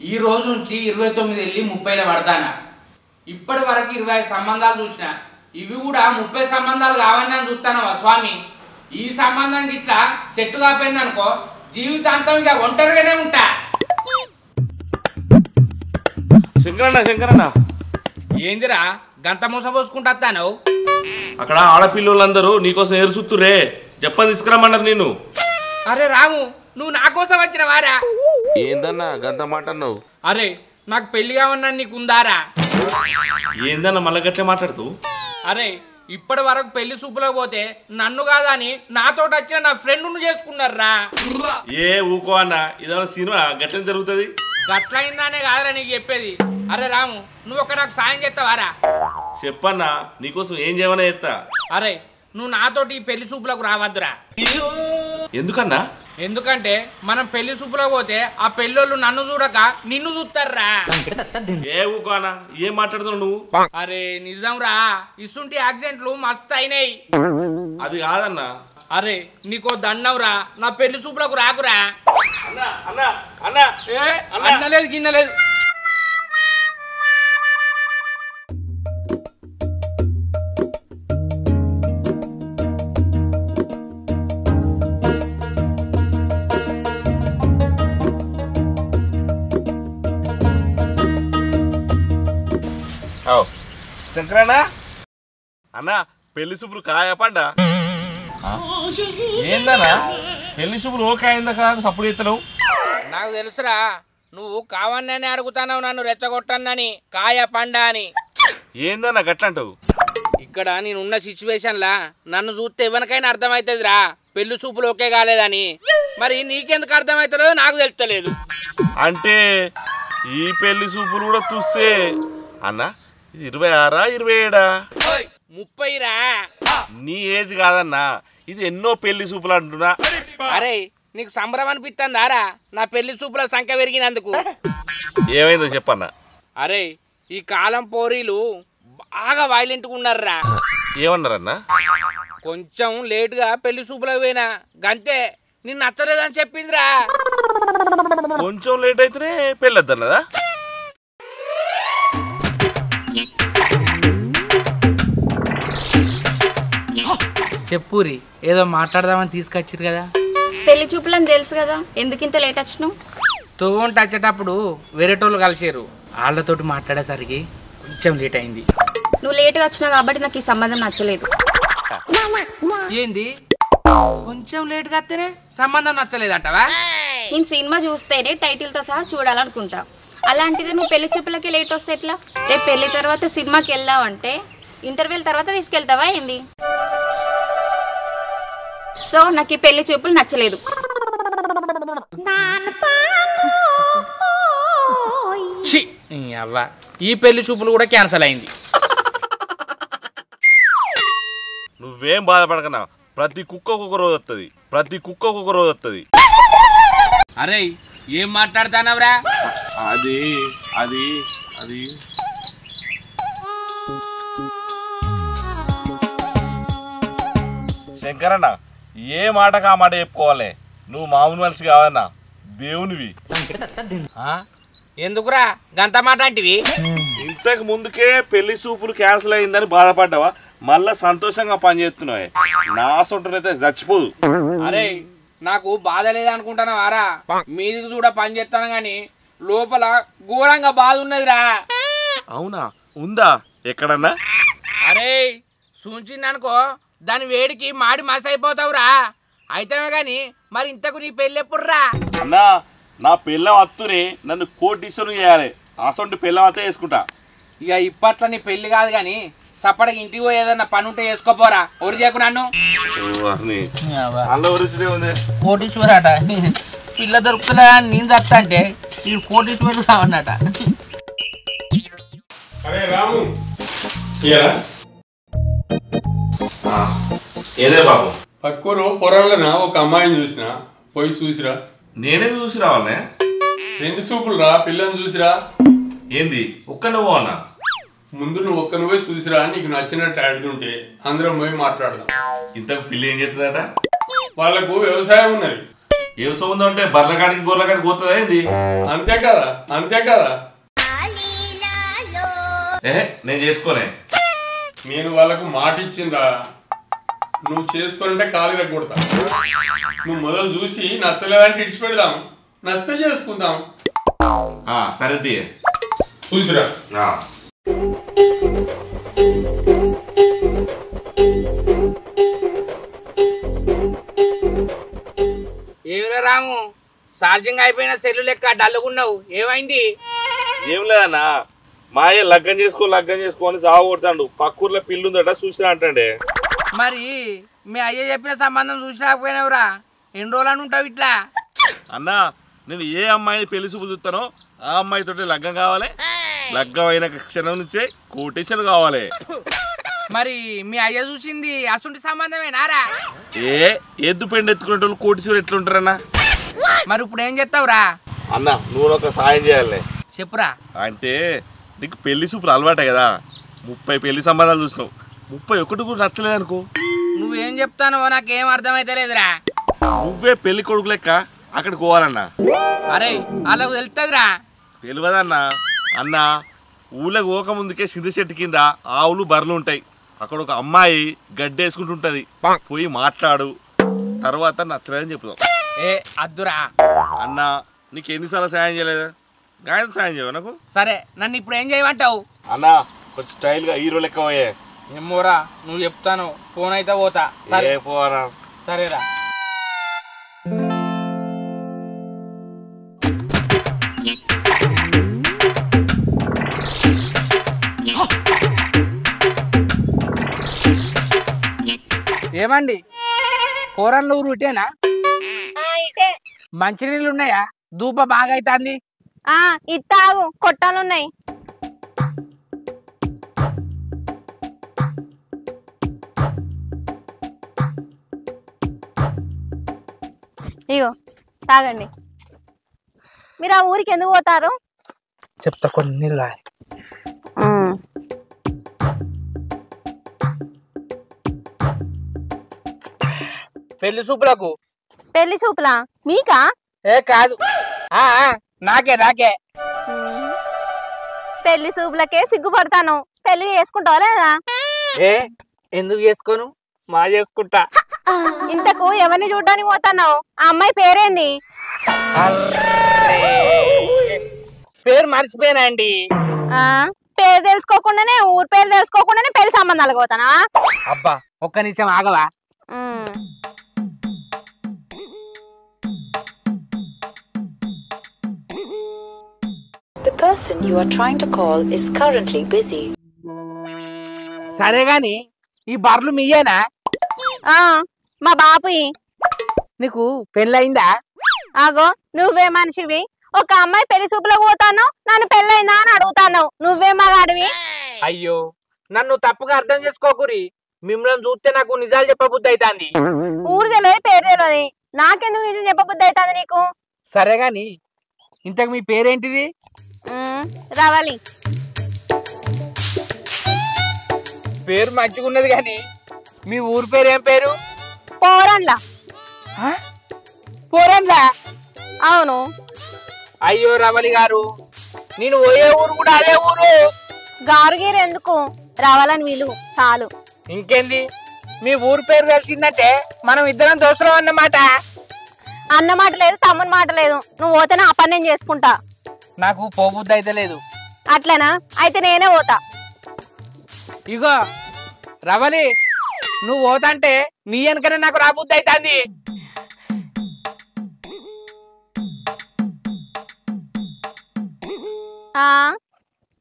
ఈ రోజు నుంచి 29 వెళ్ళి 30ల పడతానా. ఇప్పటి వరకు 20 సంబంధాలు చూసిన, ఇవి కూడా 30 సంబంధాలు కావని నేను చూస్తాను స్వామి. ఈ సంబంధం ఇట్లా సెట్ కాపోయింది అనుకో, జీవితాంతం ఇక ఒంటరిగానే ఉంటా. శంకరన్న ఏందిరా గంత మూసపోసుకుంటా వస్తాను? అక్కడ ఆడపిల్లలందరూ నీకోసం ఎరుసుత్తురే, చెప్పని తీసుకురమ్మన్నారు నేను. అరే రాము, నువ్వు నా కోసం వచ్చిన వారా? ఏందన్నా గంత మాట అన్నావు? అరే నాకు పెళ్లి కావన్నా నీకుందారా? ఏందన్నా మళ్ళీ గట్లే మాట్లాడుతూ? అరే ఇప్పటి వరకు పెళ్లి చూపులో పోతే నన్ను కాదని నాతో వచ్చిన నా ఫ్రెండ్ను చేసుకున్నారా. ఏ ఊకో అన్న, ఇదన్నా సినిమా గట్లనే జరుగుతుంది. గట్లయిందానే కాదురా నీకు చెప్పేది. అరే రాము, నువ్వు ఒక నాకు సాయం చేస్తావారా? చెప్పన్నా, నీకోసం ఏం చేయమన్నా చేస్తా. అరే నువ్వు నాతోటి ఈ పెళ్లి చూపులకు రావద్దురా. ఎందుకన్నా? ఎందుకంటే మనం పెళ్లి చూపులో పోతే ఆ పెళ్ళోళ్ళు నన్ను చూడక నిన్ను చూస్తారా. ఏ ఊకో అన్న, ఏం మాట్లాడుతున్నావు నువ్వు? అరే నిజం రా, ఇసుంటి యాక్సిడెంట్లు మస్తు అయినాయి. అది కాదన్నా. అరే నీకో దండవురా, నా పెళ్లి చూపులకు రాకురా. ఏ అన్నలేదు గిన్నెలేదు. శంకరన్న అన్న, పెళ్లి చూపులు కాయ పండ. ఏందన్నా పెళ్లి చూపులు ఓకే అయిందా కాదు సప్పుడు చేస్తున్నావు? నాకు తెలుసురా, నువ్వు కావన్నని అడుగుతావు నన్ను రెచ్చగొట్టన్నని, కాయ పండ అని. ఏందన్నా గట్లంటావు? ఇక్కడ నేనున్న సిచ్యువేషన్లా నన్ను చూస్తే ఎవరికైనా అర్థమవుతుందిరా పెళ్లి చూపులు ఓకే కాలేదని. మరి నీకెందుకు అర్థమవుతుందో నాకు తెలుస్తలేదు. అంటే ఈ పెళ్లి చూపులు కూడా చూస్తే అన్న 26 27? 30 రా. నీ ఏజ్ కాదన్నా, ఇది ఎన్నో పెళ్లి చూపులు అంటున్నా. అరే నీకు సంబరం అనిపిస్తుందారా నా పెళ్లి చూపుల సంఖ్య పెరిగినందుకు? ఏమైందో చెప్పన్నా. అరే ఈ కాలం పోరీలు బాగా వైలెంట్గా ఉన్నారా. ఏమన్నారన్నా? కొంచెం లేటుగా పెళ్లి చూపులకు పోయినా గంతే నిన్ను నచ్చలేదని చెప్పిందిరా. కొంచెం లేట్ అయితేనే పెళ్ళొద్దన్నదా? చెప్పురి, ఏదో మాట్లాడదామని తీసుకొచ్చిరు కదా. పెళ్లి చూపులని తెలుసు కదా, ఎందుకు ఇంత లేట్ వచ్చినావు? తోవంట వచ్చేటప్పుడు వేరేటోళ్ళు కలిసారు, వాళ్ళతోటి మాట్లాడేసరికి కొంచెం లేట్ అయింది. నువ్వు లేట్గా వచ్చినావు కాబట్టి నాకు ఈ సంబంధం నచ్చలేదు. ఏంది కొంచెం లేట్గా వస్తేనే సంబంధం నచ్చలేదంటవా? నేను సినిమా చూస్తేనే టైటిల్తో సహా చూడాలనుకుంటా. అలాంటిది నువ్వు పెళ్లి చూపులకి లేట్ వస్తే ఎట్లా? రేపు పెళ్లి తర్వాత సినిమాకి వెళ్దావంటే ఇంటర్వ్యూల తర్వాత తీసుకెళ్తావా ఏంది? సో నాకు ఈ పెళ్లి చూపులు నచ్చలేదు. అవ్వ, ఈ పెళ్లి చూపులు కూడా క్యాన్సల్ అయింది. నువ్వేం బాధపడకనా, ప్రతి కుక్క ఒక రోజు వస్తుంది, ప్రతి కుక్క ఒక రోజు వస్తుంది. అరే ఏం మాట్లాడతానవరా? అది అది అది శంకరన్న, ఏ మాటకు ఆ మాట చెప్పుకోవాలి. నువ్వు మామూలు మనిషి కాదన్నా, దేవునివి. ఎందుకురా గంత మాట అంటివి? ఇంతకు ముందుకే పెళ్లి చూపులు క్యాన్సిల్ అయిందని బాధపడ్డావా? మళ్ళా సంతోషంగా పనిచేస్తున్నావు. నా సొంటనైతే చచ్చిపోదు. అరే నాకు బాధ లేదనుకుంటానా వారా? మీదికి కూడా పని చేస్తాను గాని లోపల ఘోరంగా బాధ ఉన్నదిరా. అవునా? ఉందా ఎక్కడన్నా? అరే సూచిందనుకో దాని వేడికి మాడి మసి అయిపోతావురా. అయితేమే గాని మరి ఇంతకు నీ పెళ్ళి ఎప్పుడురా? అన్నా, నా పిల్లం అత్తుని నన్ను కోటీశ్వరం చేయాలి. అసొంటి పిల్లం అత్తే వేసుకుంటా. ఇక ఇప్పట్లో నీ పెళ్లి కాదు గాని సప్పటికి ఇంటికి పోయి ఏదన్నా పని ఉంటే చేసుకోపోరా. ఎవరు చేయకు నన్ను. కోటీశ్వరట పిల్ల దొరుకుతుందా నేను చెప్తా అంటే ఈ కోటీశ్వరుడు కావన్నట. అరే రాము, ఏదే బాబు, పక్కూరు పొరాలన ఒక అమ్మాయిని చూసిన, పోయి చూసిరా. నేనే చూసి రావాలనే? రెండు చూపులు రా, పిల్లని చూసిరా. ఏంది ఒక్క నువ్వు అన్నా? ముందు నువ్వు ఒక్క నువ్వే చూసిరా, నీకు నచ్చినట్టు అడుగుతుంటే అందరం పోయి మాట్లాడదాం. ఇంతకు పిల్లి ఏం చేస్తుందట? వాళ్ళకు వ్యవసాయం ఉన్నది. ఏ సంబంధం అంటే బర్ల కాడికి గొర్రెల కాడికి పోతుందా ఏంది? అంతే కదా అంతే కదా. నేను చేసుకోలే. నేను వాళ్ళకు మాట ఇచ్చిందా, నువ్వు చేసుకోనంటే కాలు కొడతా. నువ్వు మొదలు చూసి నచ్చలేదంటే ఇడిచి పెడదాం, నచ్చితే చేసుకుందాం. సరే చూసిరా. ఏమిరా రాము, ఛార్జింగ్ అయిపోయిన సెల్లు లెక్క డల్లుకున్నావు, ఏమైంది? ఏం లేదన్నా, మా అయ్య లగ్గం చేసుకొని సాగు కొడతాడు. పక్కూర్లో పిల్లుందట చూసినా అంటాడే. మరి మీ అయ్య చెప్పిన సంబంధం చూసి రాకపోయినావురా, ఎన్ని రోజులు ఉంటావు ఇట్లా? అన్నా, నేను ఏ అమ్మాయిని పెళ్లి చూపు చూస్తానో ఆ అమ్మాయితోటి లగ్గం కావాలి. లగ్గం అయిన క్షణం నుంచే కోటేషన్ కావాలి. మరి మీ అయ్య చూసింది అసంటి సంబంధమేనారా? ఎద్దు పెండి ఎత్తుకునే వాళ్ళు కోటేశ్వరు ఎట్లుంటారన్నా? మరి ఇప్పుడు ఏం చెప్తావురా? అన్నా, నువ్వు ఒక సాయం చేయాలి. చెప్పురా. అంటే నీకు పెళ్లి చూపులు అలవాటే కదా, 30 పెళ్లి సంబంధాలు చూసినావు, 31 కూడా నచ్చలేదు అనుకో. నువ్వేం చెప్తానో నాకేం అర్థమైతలేదురా. నువ్వే పెళ్లి కొడుకు లెక్క అక్కడికి పోవాలన్నా. అరే అలాగ తెలుస్తుందిరా. తెలియదన్నా. అన్నా, ఊళ్ళకి పోక ముందుకే సింధు చెట్టు కింద ఆవులు బర్రెలు ఉంటాయి. అక్కడ ఒక అమ్మాయి గడ్డేసుకుంటుంటది. పోయి మాట్లాడు, తర్వాత నచ్చలేదని చెప్పుదాం. అద్దురా. అన్నా, నీకు ఎన్నిసార్లు సాయం చేయలేదు? గాయం సాయం చేయవు నాకు. సరే, నన్ను ఇప్పుడు ఏం చేయమంటావు? అన్నా, కొంచెం స్టైల్గా హీరో లెక్క పోయే. ఏమోరా, నువ్వు చెప్తాను, ఫోన్ అయితే పోతా. సరే పోరా. సరేరా. ఏమండి, కూరలు ఊరు ఇటేనా? మంచినీళ్ళు ఉన్నాయా? ధూప బాగా అవుతుంది. ఇత్తాగు, కొట్టాలున్నాయి. ఇగో తాగండి. మీరు ఆ ఊరికి ఎందుకు పోతారు? చెప్తా, కొన్ని నీళ్ళు. పెళ్లి చూపులకు. పెళ్లి చూపులా మీకా? కాదు, నాకే. పెళ్లి చూపులకే సిగ్గుపడతాను. పెళ్లి చేసుకుంటావా లేదా? ఎందుకు చేసుకోను, మా చేసుకుంటా. ఇంతకు ఎవరిని చూడ్డానికి పోతున్నావు? ఆ అమ్మాయి పేరేంది? పేరు మర్చిపోయినా అండి. పేరు తెలుసుకోకుండానే, ఊరు పేరు తెలుసుకోకుండానే పెళ్లి సంబంధాలకు పోతానా? అబ్బా, ఒక్క నిమిషం ఆగవా? The person you are trying to call is currently busy. సరే గాని, ఈ బర్రెలు మీయేనా? మా బాపు. నీకు పెళ్ళయిందా? ఆగో, నువ్వే మనిషివి. ఒక అమ్మాయి పెళ్లి చూపులకు పోతాను, నన్ను పెళ్ళైందా అని అడుగుతాను. నువ్వే మగాడివి. అయ్యో, నన్ను తప్పుగా అర్థం చేసుకోకురి. మిమ్మల్ని చూస్తే నాకు నిజాలు చెప్పబుద్ధి అవుతుంది. ఊరు తెలియదు, పేరు తెలియదు, నాకెందుకు నిజం చెప్పబుద్ధి అవుతుంది నీకు? సరే గాని, ఇంతకు మీ పేరేంటిది? రవలి. పేరు మంచిగున్నది గాని మీ ఊరు పేరు ఏం పేరు? పోరన్లా. పోరన్లా? అవును. అయ్యో రవలి గారు, నేను పోయే ఊరు కూడా అదే ఊరు. గారుగీరు ఎందుకు, రవాలని వీలు చాలు. ఇంకేంది, మీ ఊరు పేరు తెలిసిందంటే మనం ఇద్దరం దోస్తులం అన్నమాట. అన్న మాట లేదు, తమ్ముని మాట లేదు. నువ్వు పోతేనే ఆ పని నేను చేసుకుంటా. నాకు పోబుద్ది అయితే లేదు. అట్లేనా? అయితే నేనే పోతా. ఇగో రవలి, నువ్వు పోతాంటే నీ వెనకనే నాకు రాబుద్ది అవుతుంది.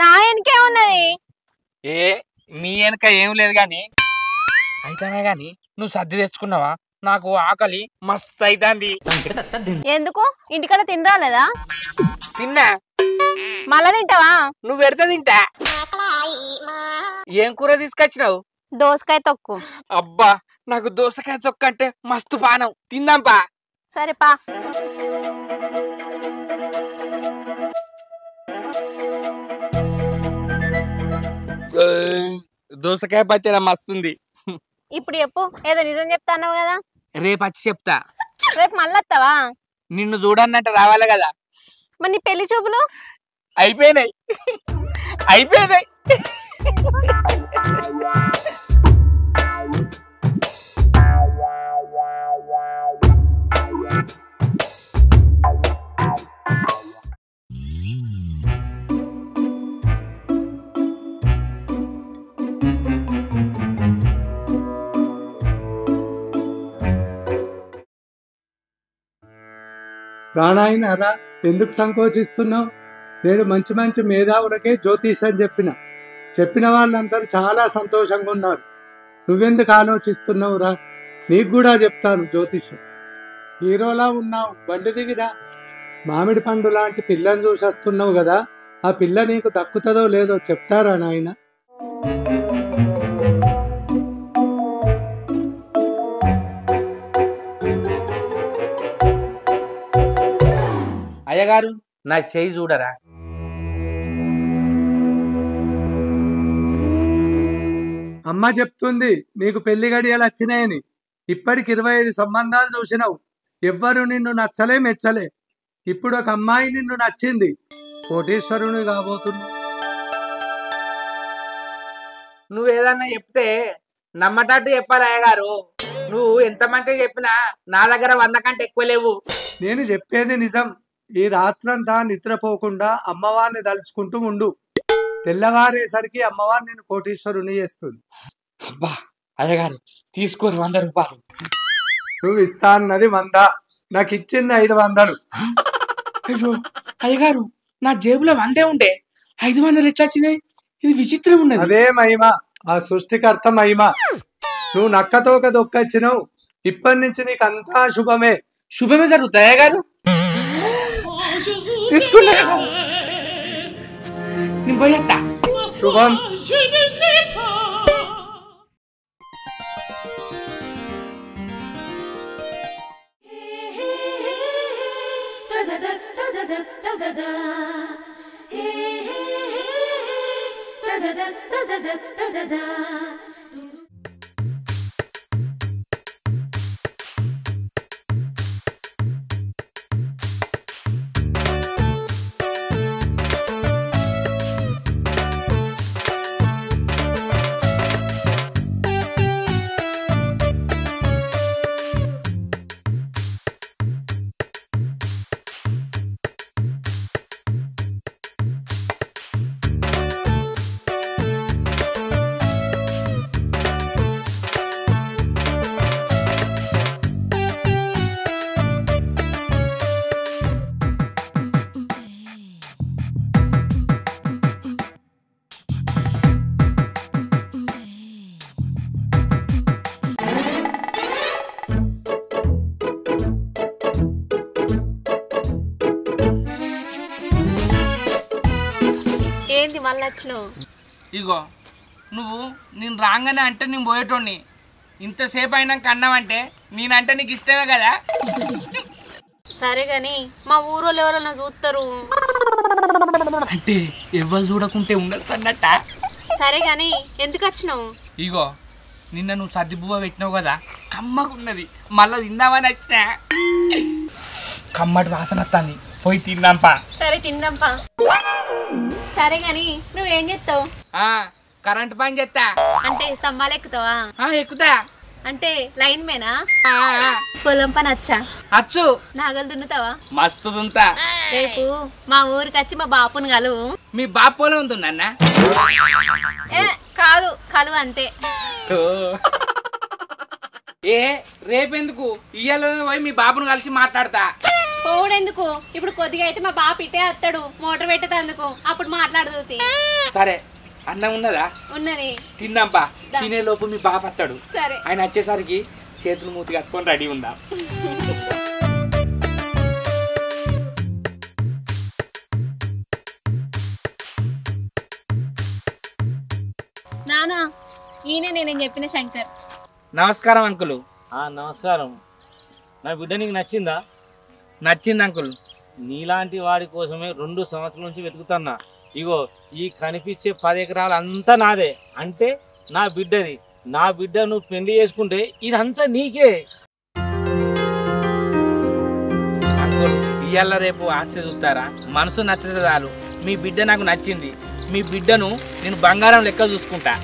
నా వెనకే ఉన్నది. నీ వెనక ఏం లేదు గాని. అయితేనే గాని నువ్వు సర్ది తెచ్చుకున్నావా? నాకు ఆకలి మస్తు అవుతుంది. ఎందుకు, ఇంటికాడ తినరాలేదా? తిన్నా. మళ్ళా తింటావా? నువ్వు పెడితే తింటా. ఏం కూర తీసుకొచ్చినావు? దోసకాయ తొక్కు. అబ్బా, నాకు దోసకాయ తొక్కు అంటే మస్తు పానం. తిందాంపా. సరే పా. దోసకాయ పచ్చడి మస్తుంది. ఇప్పుడు చెప్పు, ఏదో నిజం చెప్తాన్నావు కదా. రేపు వచ్చి చెప్తా. రేపు మళ్ళీ వస్తావా? నిన్ను చూడన్నట్టు రావాలి కదా. మరి నీ పెళ్లి చూపులు అయిపోయినాయి అయిపోయినాయి. రానాయనరా, ఎందుకు సంకోచిస్తున్నావు? నేను మంచి మంచి మేధావులకే జ్యోతిషం చెప్పిన వాళ్ళందరూ చాలా సంతోషంగా ఉన్నారు. నువ్వెందుకు ఆలోచిస్తున్నావు? రా, నీకు కూడా చెప్తాను జ్యోతిషం. హీరోలా ఉన్నావు, బండి దిగిరా. మామిడి పండు లాంటి పిల్లని చూసి వస్తున్నావు కదా, ఆ పిల్ల నీకు దక్కుతుందో లేదో చెప్తారా నాయన? అయ్యగారు నా చెయ్యి చూడరా. అమ్మ చెప్తుంది నీకు పెళ్లి గడియలు వచ్చినాయని. ఇప్పటికి 25 సంబంధాలు చూసినావు, ఎవ్వరు నిన్ను నచ్చలే మెచ్చలే. ఇప్పుడు ఒక అమ్మాయి నిన్ను నచ్చింది, కోటీశ్వరుని కాబోతున్నావు. నువ్వేదన్నా చెప్తే నమ్మటట్టు చెప్పాలి అయ్యగారు. నువ్వు ఎంత మంచిగా చెప్పినా నా దగ్గర 100 కంటే ఎక్కువ లేవు. నేను చెప్పేది నిజం. ఈ రాత్రంతా నిద్రపోకుండా అమ్మవారిని తలుచుకుంటూ ఉండు. తెల్లవారేసరికి అమ్మవారు నేను కోటీశ్వరుని చేస్తుంది. అబ్బా అయ్యగారు తీసుకోరు 100 రూపాయలు. నువ్వు ఇస్తా అన్నది 100, నాకు ఇచ్చింది 500. అయ్యో అయ్యగారు నా జేబులో 100 ఉంటే 500 ఎట్లా వచ్చినాయి? ఇది విచిత్రం ఉన్నది. అదే మహిమ, ఆ సృష్టికర్త మహిమ. నువ్వు నక్కతోక దొక్కొచ్చినావు, ఇప్పటి నుంచి నీకు అంతా శుభమే. శుభమే జరుగుతాయి అయ్యగారు. తీసుకున్నా నేను పోయేస్తా. శుభం. ఏంటి మళ్ళీ వచ్చినావు? ఇగో నువ్వు నేను రాగానే అంటే నేను పోయేటోడిని. ఇంతసేపు అయినాక అన్నావంటే నేనంటే నీకు ఇష్టమే కదా. సరే గాని మా ఊరోళ్ళు ఎవరన్నా చూస్తారు అంటే ఎవరు చూడకుంటే ఉండొచ్చు అన్నట్ట. సరే గాని ఎందుకు వచ్చినావు? ఇగో నిన్న నువ్వు సర్ది బువ్వ పెట్టినావు కదా, కమ్మగున్నది. మళ్ళీ తిందామని వచ్చినా. కమ్మటి వాసన వస్తుంది, పోయి తిందాంపా. సరే తిందాంపా. సరే గాని నువ్వేం చేస్తావు? కరెంట్ పని చేస్తా. అంటే స్తంభాలు ఎక్కుతావా? ఎక్కుతా. అంటే లైన్ మేనా? పొలం పని వచ్చా? అచ్చు. నాగలు దున్నుతావా? మస్తు దున్నుతా. రేపు మా ఊరికి వచ్చి మా బాపుని కలువు. మీ బాపు పొలం ఉంటుందన్నా? కాదు, కలువు అంతే. ఏ రేపెందుకు, ఇయ్యాలనే పోయి మీ బాబును కలిసి మాట్లాడతా. పోవుడెందుకు, ఇప్పుడు కొద్దిగా అయితే మా బాపు ఇటే వస్తాడు మోటార్ పెట్టేందుకు, అప్పుడు మాట్లాడుతూ. సరే అన్నం ఉన్నదా? ఉన్నది. తిందాంపా. తినే లోపు మీ బాబు వస్తాడు. సరే. ఆయన వచ్చేసరికి చేతులు మూతి కట్టుకొని రెడీ ఉందాం. నానా ఈయన నేను చెప్పిన శంకర్. నమస్కారం అంకులు. నమస్కారం. నా బిడ్డ నీకు నచ్చిందా? నచ్చింది అంకుల్. నీలాంటి వాడి కోసమే 2 సంవత్సరాల నుంచి వెతుకుతున్నా. ఇగో ఈ కనిపించే 10 ఎకరాలు అంతా నాదే, అంటే నా బిడ్డది. నా బిడ్డ నువ్వు పెళ్లి చేసుకుంటే ఇదంతా నీకే. అంకుల్ ఇయ్యాల రేపు ఆస్తి చూస్తారా? మనసు నచ్చితే చాలు. మీ బిడ్డ నాకు నచ్చింది. మీ బిడ్డను నేను బంగారం లెక్క చూసుకుంటా.